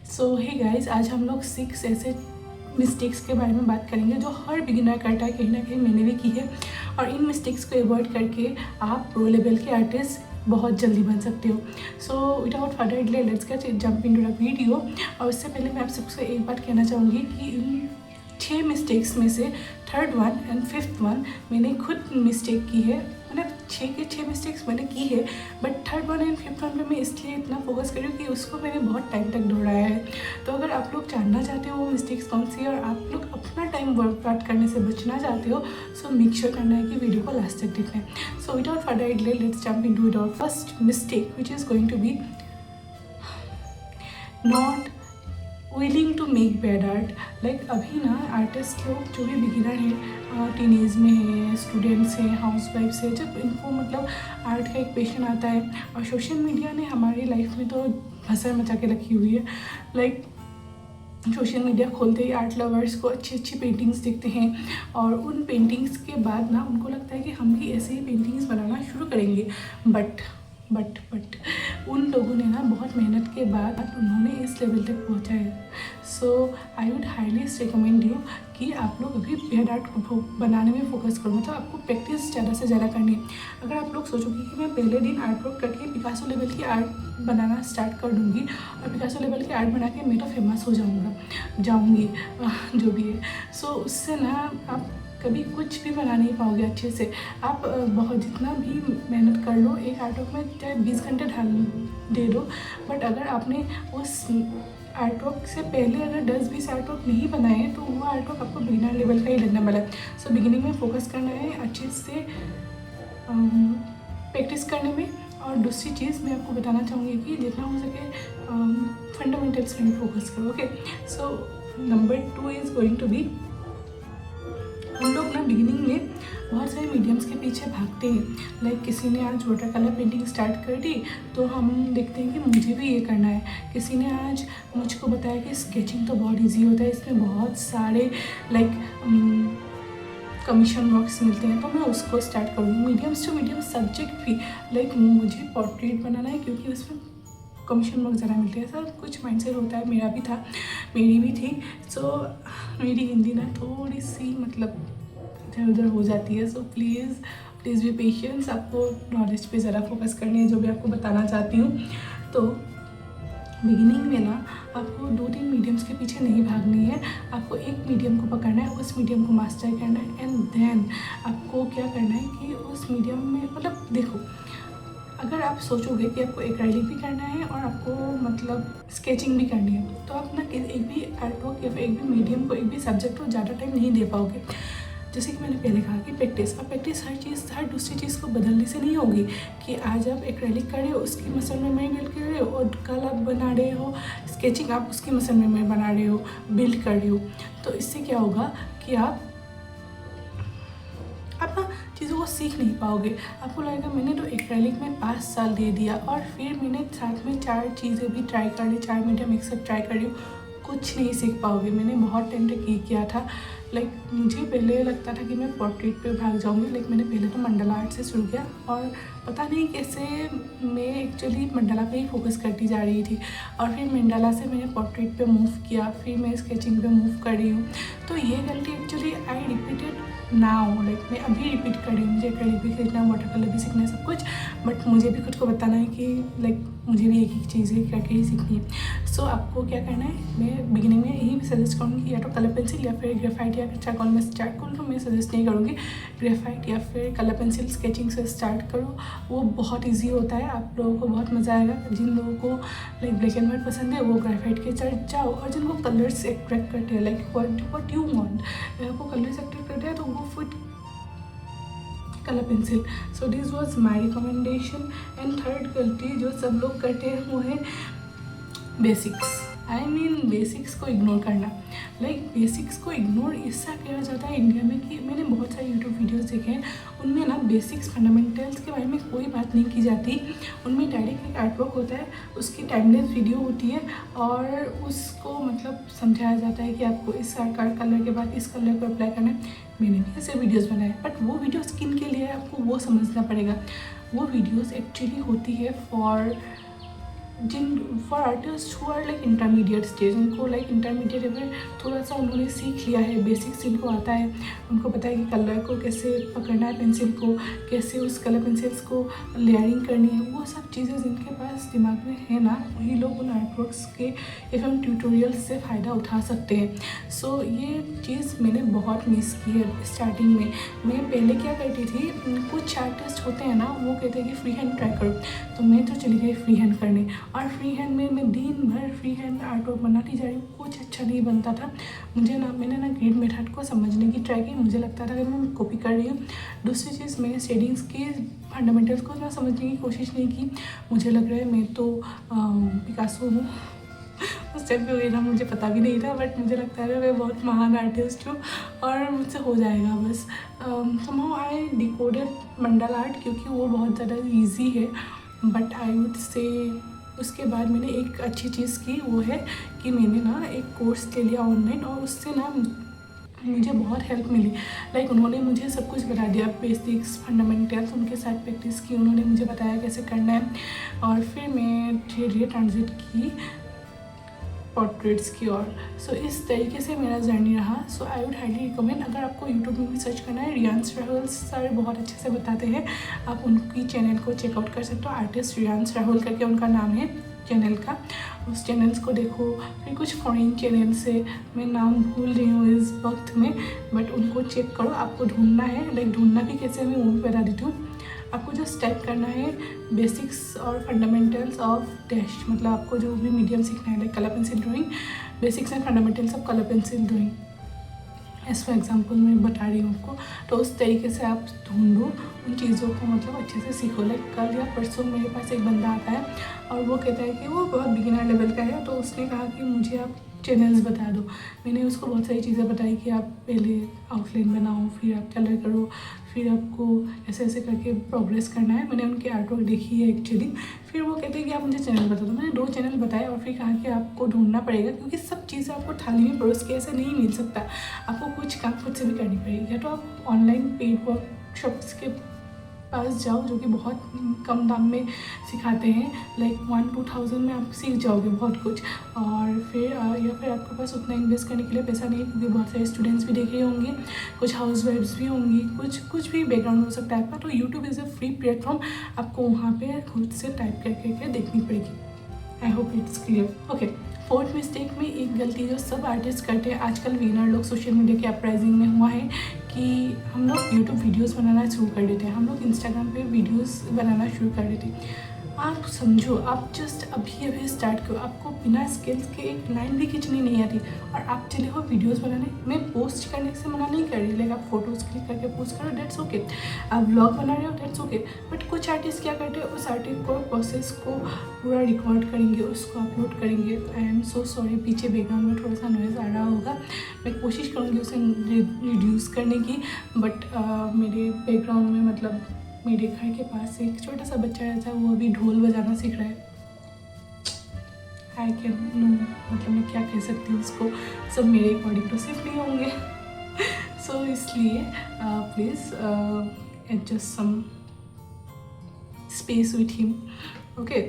सो hey guys, आज हम लोग 6 ऐसे मिस्टेक्स के बारे में बात करेंगे जो हर बिगिनर करता है, कहीं ना कहीं मैंने भी की है। और इन मिस्टेक्स को अवॉइड करके आप प्रो लेवल के आर्टिस्ट बहुत जल्दी बन सकते हो। सो without further delay let's get jump into the video. और उससे पहले मैं आप सबसे एक बात कहना चाहूँगी कि इन 6 मिस्टेक्स में से third one and fifth one मैंने खुद मिस्टेक की है। मतलब 6 के 6 मिस्टेक्स मैंने की है, but third one and fifth one पे मैं इसलिए इतना फोकस कर रही हूँ कि उसको मैंने बहुत टाइम तक दोहराया है। तो अगर आप लोग जानना चाहते हो वो मिस्टेक्स कौन सी है और आप लोग अपना टाइम वर्कआउट करने से बचना चाहते हो, सो मेक श्योर करना है कि वीडियो को लास्ट तक देखना है। So without further delay let's jump into it. Our first mistake which is going to be not willing to make bad art. Like अभी ना आर्टिस्ट लोग जो भी बिगिनर हैं, टीनेज में हैं, स्टूडेंट्स हैं, हाउस वाइफ्स हैं, जब इनको मतलब आर्ट का एक पैशन आता है, और सोशल मीडिया ने हमारी लाइफ में तो भसड़ मचा के रखी हुई है। लाइक सोशल मीडिया खोलते ही आर्ट लवर्स को अच्छी अच्छी पेंटिंग्स दिखते हैं, और उन पेंटिंग्स के बाद ना उनको लगता है कि हम भी ऐसे ही पेंटिंग्स बनाना शुरू करेंगे। बट उन लोगों ने ना बहुत मेहनत के बाद उन्होंने इस लेवल तक पहुंचा है। So I would highly recommend you कि आप लोग अभी बैड आर्ट को बनाने में फोकस करो। मतलब आपको प्रैक्टिस ज़्यादा से ज़्यादा करनी है। अगर आप लोग सोचोगे कि मैं पहले दिन आर्ट वर्क करके पिकासो लेवल की आर्ट बनाना स्टार्ट कर दूँगी और पिकासो लेवल की आर्ट बना के मैं तो फेमस हो जाऊँगी जो भी है, सो उससे ना आप कभी कुछ भी बना नहीं पाओगे अच्छे से। आप बहुत जितना भी मेहनत कर लो, एक आर्ट वर्क में चाहे 20 घंटे दे दो, बट अगर आपने उस आर्ट वर्क से पहले अगर 10-20 आर्ट वर्क नहीं बनाए तो वो आर्ट वर्क आपको बिगिनर लेवल का ही लगने वाला है। सो बिगिनिंग में फोकस करना है अच्छे से प्रैक्टिस करने में। और दूसरी चीज़ मैं आपको बताना चाहूँगी कि जितना हो सके फंडामेंटल्स में फोकस करो। Okay, so number 2 is going to be, हम लोग ना बिगिनिंग में बहुत सारे मीडियम्स के पीछे भागते हैं। लाइक किसी ने आज वाटर कलर पेंटिंग स्टार्ट कर दी तो हम देखते हैं कि मुझे भी ये करना है। किसी ने आज मुझको बताया कि स्केचिंग तो बहुत इजी होता है, इसमें बहुत सारे लाइक कमीशन वर्क्स मिलते हैं, तो मैं उसको स्टार्ट करूँगी। मीडियम्स टू मीडियम सब्जेक्ट भी, लाइक मुझे पोर्ट्रेट बनाना है क्योंकि उसमें कमीशन वर्क ज़्यादा मिलते हैं। सर कुछ माइंडसेट होता है, मेरा भी था, मेरी भी थी। सो मेरी हिंदी ना थोड़ी सी मतलब इधर उधर हो जाती है। So please be patience. आपको नॉलेज पे ज़रा फोकस करनी है, जो भी आपको बताना चाहती हूँ। तो बिगिनिंग में ना आपको 2-3 मीडियम्स के पीछे नहीं भागनी है। आपको एक मीडियम को पकड़ना है, उस मीडियम को मास्टर करना है, एंड देन आपको क्या करना है कि उस मीडियम में मतलब देखो, अगर आप सोचोगे कि आपको एक्रेलिक भी करना है और आपको मतलब स्केचिंग भी करनी है, तो आप ना एक भी आर्ट वर्क या फिर एक भी मीडियम को, एक भी सब्जेक्ट को ज़्यादा टाइम नहीं दे पाओगे। जैसे कि मैंने पहले कहा कि प्रैक्टिस, और प्रैक्टिस हर दूसरी चीज़ को बदलने से नहीं होगी। कि आज आप एक्रेलिक कर रहे हो, उसकी मसल में बिल्ड कर रहे हो, और कल आप बना रहे हो स्केचिंग, आप उसकी मसल में बना रहे हो, बिल्ड कर रहे हो। तो इससे क्या होगा कि आप ना चीज़ों को सीख नहीं पाओगे। आपको लगेगा मैंने तो एक्रेलिक में 5 साल दे दिया, और फिर मैंने साथ में 4 चीज़ें भी ट्राई कर ली, 4 मीडियम एक साथ ट्राई कर रही हूँ, कुछ नहीं सीख पाओगे। मैंने बहुत टाइम तक ये किया था। लाइक मुझे पहले लगता था कि मैं पोर्ट्रेट पे भाग जाऊँगी। लाइक मैंने पहले तो मंडला आर्ट से शुरू किया, और पता नहीं कैसे मैं एक्चुअली मंडला पे ही फोकस करती जा रही थी, और फिर मंडला से मैंने पोर्ट्रेट पे मूव किया, फिर मैं स्केचिंग पे मूव कर रही हूँ। तो ये गलती actually I repeated now. Like मैं अभी रिपीट कर रही हूँ। मुझे एक्रेलिक भी खरीदना है, वाटर कलर भी सीखना है, सब कुछ, बट मुझे भी खुद को बताना है कि लाइक मुझे भी एक एक चीज़ें करके ही सीखनी है। सो आपको क्या करना है, मैं बिगिनिंग में यही सजेस्ट करूँगी, या तो कलर पेंसिल या फिर ग्रेफाइट या चारकोल में स्टार्ट करूँ। तो मैं सजेस्ट नहीं करूँगी ग्रेफाइट या फिर कलर पेंसिल स्केचिंग से स्टार्ट करो। वो बहुत ईजी होता है, आप लोगों को बहुत मज़ा आएगा। जिन लोगों को लाइक ब्लैक एंड वाइट पसंद है वो ग्रेफाइट के साथ जाओ, और जिनको कलर्स अट्रैक्ट करते हैं, लाइक व्हाट यू वांट, आपको कलर्स अट्रैक्ट करते हैं तो वो foot colour pencil. So this was my recommendation. And third गलती जो सब लोग करते हैं वो है बेसिक्स। आई मीन बेसिक्स को इग्नोर करना। लाइक बेसिक्स को इग्नोर इससे किया जाता है इंडिया में कि मैंने बहुत सारे यूट्यूब वीडियोस देखे हैं, उनमें ना बेसिक्स फंडामेंटल्स के बारे में कोई बात नहीं की जाती। उनमें डायरेक्ट एक आर्ट वर्क होता है, उसकी टाइमलेस वीडियो होती है, और उसको मतलब समझाया जाता है कि आपको इस कलर के बाद इस कलर को अप्लाई करना है। मैंने भी ऐसे वीडियोज़ बनाए, बट वो वीडियो स्किन के लिए आपको वो समझना पड़ेगा। वो वीडियोज़ एक्चुअली होती है फॉर जिन for artist who are like intermediate stage, उनको लाइक इंटरमीडिएट में थोड़ा सा उन्होंने सीख लिया है, बेसिक्स इनको आता है, उनको पता है कि कलर को कैसे पकड़ना है, पेंसिल को कैसे, उस कलर पेंसिल्स को लेयरिंग करनी है, वो सब चीज़ें जिनके पास दिमाग में है ना, वही लोग उन आर्टवर्क्स के या फिर उन ट्यूटोरियल्स से फ़ायदा उठा सकते हैं। सो ये चीज़ मैंने बहुत मिस की है स्टार्टिंग में। मैं पहले क्या करती थी, कुछ आर्टिस्ट होते हैं ना, वो कहते हैं कि फ्री हैंड ट्राई करो, तो मैं तो चली गई फ्री हैंड करने, और फ्री हैंड में मैं दिन भर फ्री हैंड आर्ट वर्क बनाती जा रही हूँ, कुछ अच्छा नहीं बनता था मुझे ना। मैंने ना ग्रिड मेथड को समझने की ट्राई की, मुझे लगता था कि मैं कॉपी कर रही हूँ। दूसरी चीज़, मैंने शेडिंग्स की फंडामेंटल्स को ना समझने की कोशिश नहीं की, मुझे लग रहा है मैं तो पिकासो हूँ। उस टाइम पे ना मुझे पता भी नहीं था, बट मुझे लगता है मैं बहुत महान आर्टिस्ट हूँ और मुझसे हो जाएगा बस। Somehow I decoded Mandal art, क्योंकि वो बहुत ज़्यादा इजी है, बट आई वुड से उसके बाद मैंने एक अच्छी चीज़ की, वो है कि मैंने ना एक कोर्स ले लिया ऑनलाइन, और उससे ना मुझे बहुत हेल्प मिली। लाइक उन्होंने मुझे सब कुछ बता दिया, बेसिक्स फंडामेंटल्स, उनके साथ प्रैक्टिस की, उन्होंने मुझे बताया कैसे करना है, और फिर मैं धीरे धीरे ट्रांजिट की पोर्ट्रेट्स की ओर। सो इस तरीके से मेरा जर्नी रहा। सो आई वुड हाईली रिकमेंड, अगर आपको यूट्यूब में भी सर्च करना है, रियांस राहुल सर बहुत अच्छे से बताते हैं, आप उनकी चैनल को चेकआउट कर सकते हो। आर्टिस्ट रियांस राहुल करके उनका नाम है चैनल का, उस चैनल्स को देखो। फिर कुछ फॉरेन चैनल्स है, मैं नाम भूल रही हूँ इस वक्त में, बट उनको चेक करो। आपको ढूंढना है, लाइक ढूंढना भी कैसे मैं वो भी बता देती हूँ। आपको जस्ट टाइप करना है बेसिक्स और फंडामेंटल्स ऑफ डैश, मतलब आपको जो भी मीडियम सीखना है, like colour pencil drawing, basics and fundamentals of colour pencil drawing, as for example मैं बता रही हूँ आपको। तो उस तरीके से आप ढूंढो उन चीज़ों को, मतलब अच्छे से सीखो। लाइक कल या परसों मेरे पास एक बंदा आता है और वो कहता है कि वो बहुत बिगिनर लेवल का है, तो उसने कहा कि मुझे आप चैनल्स बता दो। मैंने उसको बहुत सारी चीज़ें बताई कि आप पहले आउटलाइन बनाओ, फिर आप कलर करो, फिर आपको ऐसे ऐसे करके प्रोग्रेस करना है। मैंने उनके आर्टवर्क देखी है एक्चुअली। फिर वो कहते हैं कि आप मुझे चैनल बता दो। मैंने 2 चैनल बताए और फिर कहा कि आपको ढूंढना पड़ेगा, क्योंकि सब चीज़ें आपको थाली में परोस के ऐसे नहीं मिल सकता, आपको कुछ काम खुद से भी करनी पड़ेगी। या तो आप ऑनलाइन पेड वर्कशॉप्स के पास जाओ, जो कि बहुत कम दाम में सिखाते हैं, लाइक 1-2 में आप सीख जाओगे बहुत कुछ। और फिर या फिर आपके पास उतना इन्वेस्ट करने के लिए पैसा नहीं है, क्योंकि बहुत सारे स्टूडेंट्स भी देख रहे होंगे, कुछ हाउस वाइफ्स भी होंगी, कुछ भी बैकग्राउंड हो सकता है आपका। तो YouTube is a free platform, आपको वहाँ पे खुद से टाइप करके देखनी पड़ेगी। I hope it's clear. Okay, 4th mistake में एक गलती जो सब आर्टिस्ट करते हैं आजकल, बिगिनर लोग, सोशल मीडिया के अपराइजिंग में हुआ है कि हम लोग यूट्यूब वीडियोस बनाना शुरू कर देते हैं, हम लोग इंस्टाग्राम पे वीडियोस बनाना शुरू कर देते हैं। आप समझो, आप जस्ट अभी स्टार्ट करो, आपको बिना स्किल्स के एक लाइन भी खींचनी नहीं आती और आप चले हो वीडियोस बनाने। मैं पोस्ट करने से मना नहीं कर रही, लाइक आप फोटोज़ क्लिक करके पोस्ट करो, दैट्स ओके। आप व्लॉग बना रहे हो, दैट्स ओके। बट कुछ आर्टिस्ट क्या करते हैं, उस आर्टिस्ट को प्रोसेस को पूरा रिकॉर्ड करेंगे, उसको अपलोड करेंगे। आई एम सो सॉरी, पीछे बैकग्राउंड में थोड़ा सा नॉइज़ आ रहा होगा, मैं कोशिश करूँगी उसे रिड्यूस करने की। बट मेरे बैकग्राउंड में, मतलब मेरे घर के पास एक छोटा सा बच्चा रहता है, वो अभी ढोल बजाना सीख रहा है। आई कैन नो, मतलब मैं क्या कह सकती हूँ उसको, सब मेरे अकॉर्डिंग तो सिर्फ नहीं होंगे। सो इसलिए please adjust some space with him. Okay,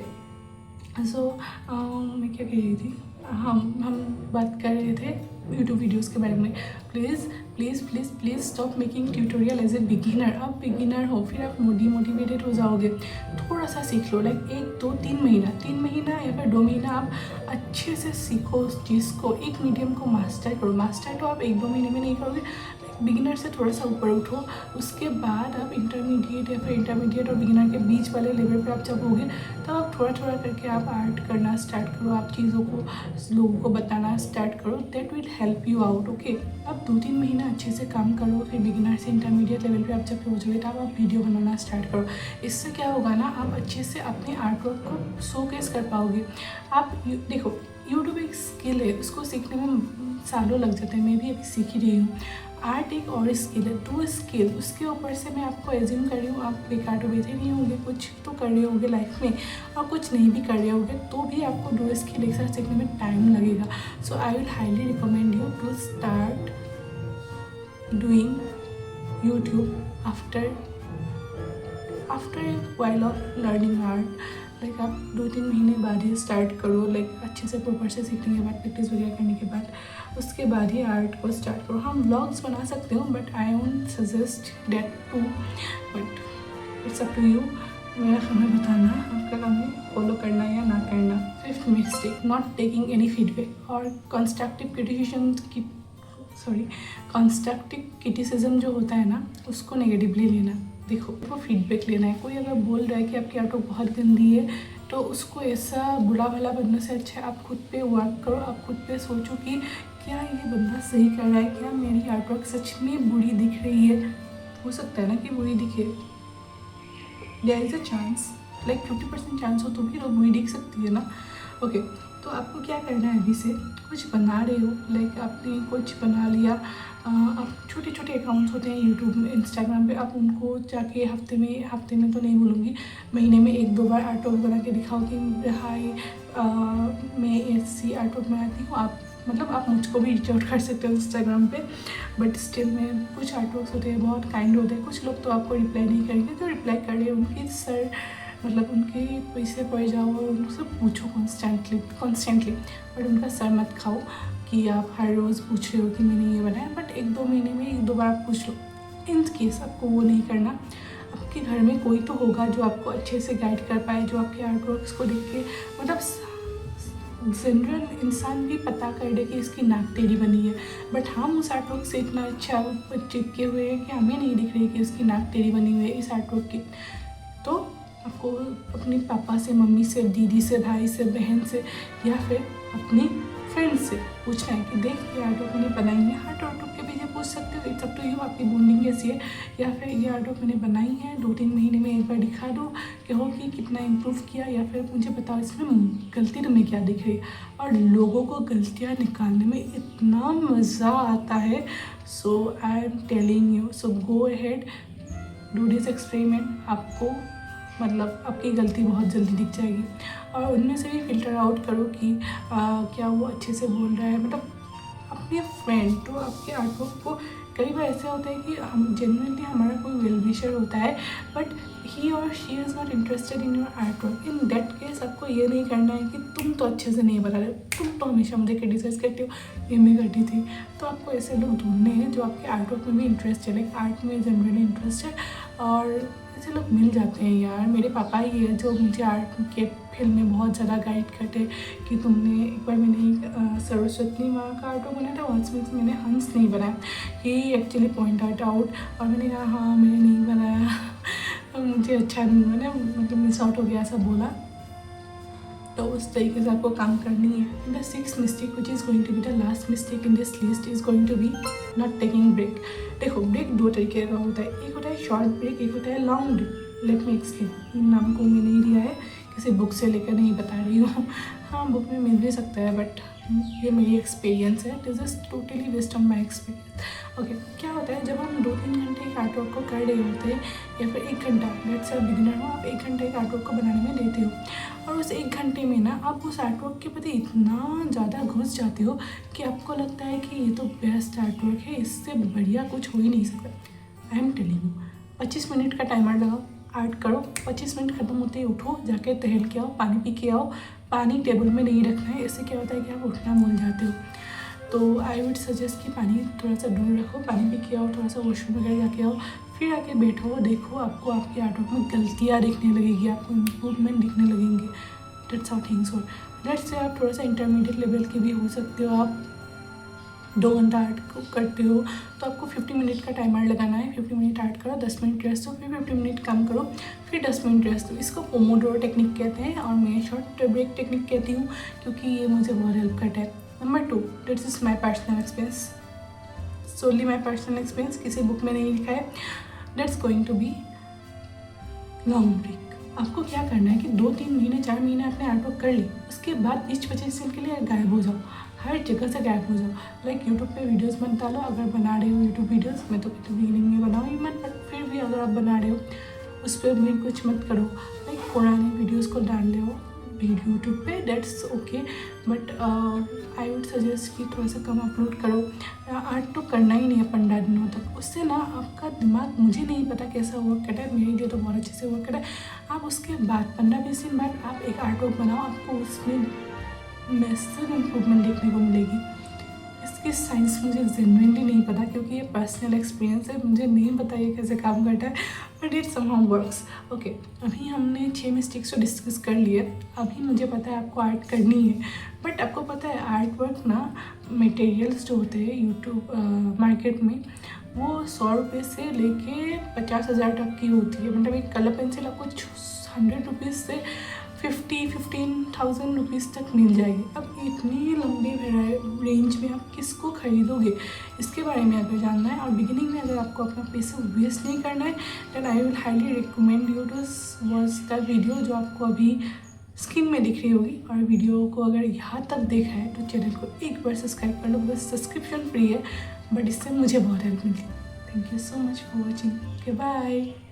so मैं क्या कह रही थी, हम बात कर रहे थे यूट्यूब वीडियोस के बारे में। Please please please please stop making tutorial as a beginner. आप बिगिनर हो, फिर आप डिमोटिवेटेड हो जाओगे। थोड़ा सा सीख लो, लाइक 1-2-3 महीना, 3 महीना या फिर 2 महीना आप अच्छे से सीखो उस चीज़ को, एक मीडियम को मास्टर करो। मास्टर तो आप 1-2 महीने में नहीं करोगे, बिगिनर से थोड़ा सा ऊपर उठो, उसके बाद आप इंटरमीडिएट या फिर इंटरमीडिएट और बिगिनर के बीच वाले लेवल पे आप जब होगे, तब आप थोड़ा थोड़ा करके आप आर्ट करना स्टार्ट करो, आप चीज़ों को लोगों को बताना स्टार्ट करो। That will help you out. Okay, आप 2-3 महीना अच्छे से काम करो, फिर बिगिनर से इंटरमीडिएट लेवल पे आप जब पहुँचोगे तब आप वीडियो बनाना स्टार्ट करो। इससे क्या होगा ना, आप अच्छे से अपने आर्ट वर्क को शोकेस कर पाओगे। आप देखो, यूट्यूब एक स्किल है, उसको सीखने में सालों लग जाते हैं, मैं भी अभी सीख ही रही हूँ। आर्ट एक और स्किल है, 2 स्किल, उसके ऊपर से मैं आपको एज्यूम कर रही हूँ आप बेकार तो बैठे नहीं होंगे, कुछ तो कर रहे होंगे लाइफ में, और कुछ नहीं भी कर रहे होंगे, तो भी आपको 2 स्किल एक साथ सीखने में टाइम लगेगा। So I will highly recommend you to start doing YouTube after a while of learning art, like आप 2-3 महीने बाद ही स्टार्ट करो, लाइक अच्छे से प्रॉपर से सीखने के बाद, प्रैक्टिस वगैरह करने के बाद, उसके बाद ही आर्ट को स्टार्ट करो। हम व्लॉग्स बना सकते हो but I won't suggest that to, but it's up to you. मेरा हमें बताना आपका काम है फॉलो करना या ना करना। 5th mistake, not taking any feedback और कंस्ट्रक्टिव क्रिटिसिज्म जो होता है ना, उसको नेगेटिवली लेना। देखो फीडबैक लेना है, कोई अगर बोल रहा है कि आपकी आर्ट वर्क बहुत गंदी है तो उसको ऐसा बुरा भला बनने से अच्छा आप खुद पे वर्क करो, आप खुद पे सोचो कि क्या ये बंदा सही कर रहा है, क्या मेरी आर्ट वर्क सच में बुरी दिख रही है। हो सकता है ना कि बुरी दिखे, there is a chance, like 50% chance हो तो भी तो बुरी दिख सकती है ना। ओके, तो आपको क्या करना है, अभी से कुछ बना रहे हो, लाइक आपने कुछ बना लिया, आप छोटे छोटे अकाउंट्स होते हैं यूट्यूब में, इंस्टाग्राम पे, आप उनको जाके हफ्ते में तो नहीं बोलूँगी, महीने में 1-2 बार आर्ट वर्क बना के दिखाओ कि हाय मैं ऐसी आर्ट वर्क बनाती हूँ। आप मुझको भी रीच आउट कर सकते हो इंस्टाग्राम पे, बट स्टिल में कुछ आर्ट वर्क्स होते हैं बहुत काइंड होते हैं, कुछ लोग तो आपको रिप्लाई नहीं करेंगे, तो रिप्लाई कर रहे हैं उनके सर, मतलब उनके पैसे पड़ जाओ और उनसे पूछो कॉन्स्टेंटली, बट उनका सर मत खाओ कि आप हर रोज़ पूछ रहे हो कि मैंने ये बनाया, बट 1-2 महीने में 1-2 बार आप पूछ लो। इन केस आपको वो नहीं करना, आपके घर में कोई तो होगा जो आपको अच्छे से गाइड कर पाए, जो आपके आर्ट वर्क्स को देख के, मतलब जनरल इंसान भी पता कर दे कि इसकी नाक टेढ़ी बनी है, बट हम उस आर्ट वर्क से इतना अच्छा चिपके हुए हैं कि हमें नहीं दिख रही कि इसकी नाक टेढ़ी बनी हुई है इस आर्ट वर्क की। तो आपको अपने पापा से, मम्मी से, दीदी से, भाई से, बहन से, या फिर अपनी फ्रेंड से पूछना है कि देख ये आर्ट वर्क मैंने बनाई है। आर्ट वर्क के पीछे पूछ सकते हो, इट्स अप टू यू, आपकी बॉन्डिंग कैसी है। या फिर ये आर्ट वर्क मैंने बनाई है, 2-3 महीने में एक बार दिखा दो, कहो कि कितना इम्प्रूव किया, या फिर मुझे बताओ इसमें गलती तुम्हें क्या दिख रही है। और लोगों को गलतियाँ निकालने में इतना मज़ा आता है, so I am telling you, so go ahead, do this experiment. आपको मतलब आपकी गलती बहुत जल्दी दिख जाएगी, और उनमें से भी फ़िल्टर आउट करो कि क्या वो अच्छे से बोल रहा है। मतलब अपने फ्रेंड तो आपके आर्ट वर्क को, कई बार ऐसा होता है कि हम जेन्युइनली हमारा कोई वेल विशर होता है, बट ही और she is not interested in your art work. In that case आपको ये नहीं करना है कि तुम तो अच्छे से नहीं बना रहे, तुम तो हमेशा मुझे क्रिटिसाइज करती हो, ये मैं करती थी। तो आपको ऐसे लोग ढूंढने हैं जो आपके आर्ट वर्क में भी इंटरेस्ट है, लाइक आर्ट में जनरली इंटरेस्ट है, और ऐसे लोग मिल जाते हैं यार। मेरे पापा ही है जो मुझे आर्ट के फील्ड में बहुत ज़्यादा गाइड करते कि तुमने, एक बार मैंने सरस्वती माँ का आर्ट वर्क बनाया था, उसमें से मैंने हंस नहीं बनाया, ही एक्चुअली पॉइंट आउट, और मैंने कहा हाँ मैंने नहीं बनाया मुझे अच्छा नहीं बना, मतलब मिस आउट हो गया ऐसा बोला। तो उस तरीके से आपको काम करनी है। The 6th mistake which is going to be the last mistake in this list is going to be not taking break. देखो ब्रेक 2 तरीके का होता है, एक होता है शॉर्ट ब्रेक, एक होता है long break. Let me explain. इन नाम को मैं नहीं दिया है, किसी बुक से लेकर नहीं बता रही हूँ, हाँ बुक में मिल भी सकता है, बट ये मेरी एक्सपीरियंस है, this is totally based on my experience. Okay, क्या होता है जब हम 2-3 घंटे एक आर्ट वर्क को कर रहे होते हैं, या फिर 1 घंटा, लेट्स से बिगिनर हो, आप 1 घंटे एक आर्ट वर्क को बनाने में देते हो, और उस 1 घंटे में ना आप उस आर्ट वर्क के प्रति इतना ज़्यादा घुस जाते हो कि आपको लगता है कि ये तो बेस्ट आर्ट वर्क है, इससे बढ़िया कुछ हो ही नहीं सकता। आई एम टेलिंग यू, 25 मिनट का टाइमर लगाओ, आर्ट करो, 25 मिनट खत्म होते ही उठो, जाके टहल के आओ, पानी पी के आओ। पानी टेबल में नहीं रखना है, इससे क्या होता है कि आप उठना भूल जाते हो। तो आई वुड सजेस्ट कि पानी थोड़ा सा दूर रखो, पानी पी के आओ, थोड़ा सा वॉशरूम वगैरह जाके आओ, फिर आके बैठो, देखो आपको आपके आर्ट वर्क में गलतियाँ दिखने लगेगी, आपको इम्प्रूवमेंट दिखने लगेंगे। That's how things work. Let's say आप थोड़ा सा इंटरमीडिएट लेवल के भी हो सकते हो, आप 2 घंटा आर्ट करते हो तो आपको 50 मिनट का टाइमर लगाना है। 50 मिनट आर्ट करो, 10 मिनट रेस्ट दो, फिर 50 मिनट काम करो, फिर 10 मिनट रेस्ट दो। इसको पोमोडोरो टेक्निक कहते हैं, और मैं शॉर्ट ब्रेक टेक्निक कहती हूँ क्योंकि ये मुझे बहुत हेल्प करता है। Number 2, this is my personal experience, so only my personal experience, किसी बुक में नहीं लिखा है। That's going to be long break. आपको क्या करना है कि 2-3 महीने 4 महीने आपने आर्ट वर्क कर ली, उसके बाद 20-25 दिन के लिए गायब हो जाओ, हर जगह से गायब हो जाओ। लाइक यूट्यूब पे वीडियोस मत डालो, अगर बना रहे हो यूट्यूब वीडियोस, मैं तो बिगिनिंग में बनाऊँ ही मत, बट फिर भी अगर आप बना रहे हो उस पर भी कुछ मत करो। लाइक पुराने वीडियोस को डाल ले हो, पेड यूट्यूब पे, that's okay, but I would suggest कि थोड़ा सा कम अपलोड करो। आर्ट तो करना ही नहीं है 15 दिनों तक, उससे ना आपका दिमाग, मुझे नहीं पता कैसा वर्क करता है, मेरे लिए तो बहुत अच्छे से वर्क करता है। आप उसके बाद 15-20 दिन बाद आप एक आर्ट वर्क बनाओ, आपको उसमें मैसिव इम्प्रूवमेंट देखने को मिलेगी। इसकी साइंस मुझे जेन्युइनली नहीं पता, क्योंकि ये पर्सनल एक्सपीरियंस है, मुझे नहीं पता ये कैसे काम करता है, but it somehow works. Okay, अभी हमने 6 मिस्टेक्स तो डिस्कस कर लिए। अभी मुझे पता है आपको आर्ट करनी है, बट आपको पता है आर्ट वर्क ना, मटेरियल्स जो होते हैं यूट्यूब मार्केट में, वो 100 रुपये से लेके 50,000 तक की होती है। मतलब एक कलर पेंसिल आपको 100 रुपीज़ से 15,000 रुपीज़ तक मिल जाएगी। अब इतनी लंबी रेंज में आप किसको खरीदोगे, इसके बारे में अगर जानना है और बिगिनिंग में अगर आपको अपना पैसा वेस्ट नहीं करना है, then I will highly recommend you to watch the video जो आपको अभी स्क्रीन में दिख रही होगी। और वीडियो को अगर यहाँ तक देखा है तो चैनल को एक बार सब्सक्राइब कर लो, बस सब्सक्रिप्शन फ्री है, बट इससे मुझे बहुत हेल्प मिलती है। Thank you so much for watching, okay bye.